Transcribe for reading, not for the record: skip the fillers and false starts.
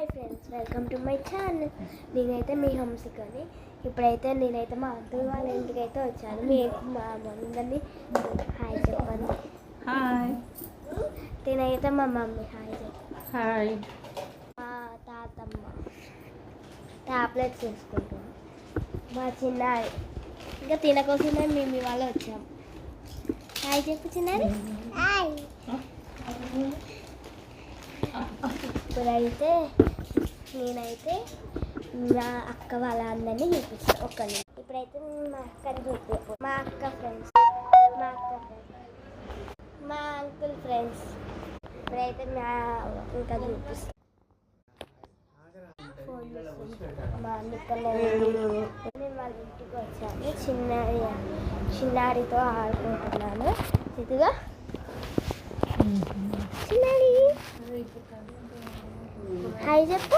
Hi friends, welcome to my channel. నేనైతే మీ హంసికని. ఇప్పుడైతే నేనైతే మా అంకుల్ వాళ్ళ ఇంటికి అయితే వచ్చాను. మా అందరినీ హాయ్ చెప్పండి. హాయ్. నేనైతే మా మమ్మీ హాయ్ చెప్పండి. హాయ్. మా తాతమ్మ టాబ్లెట్స్ తీసుకుంటాం. మా చిన్నారి ఇంకా తినకోసమే మేము ఇవాళ వచ్చాము. హాయ్ చెప్పు చిన్నారి. హాయ్. ఇప్పుడైతే నేనైతే మా అక్క వాళ్ళ అందరినీ చూపిస్తాను. ఒక్కరిని ఇప్పుడైతే మా అక్కని చూపిస్తాను. మా అక్క ఫ్రెండ్స్, మా అంకుల్ ఫ్రెండ్స్. ఇప్పుడైతే ఇంకా చూపిస్తాను. మా అన్నకల్లో నేను వాళ్ళ ఇంటికి వచ్చాను. చిన్నారితో ఆడుకుంటున్నాను. ఇదిగా చిన్నారి హాయ్ చెప్పు.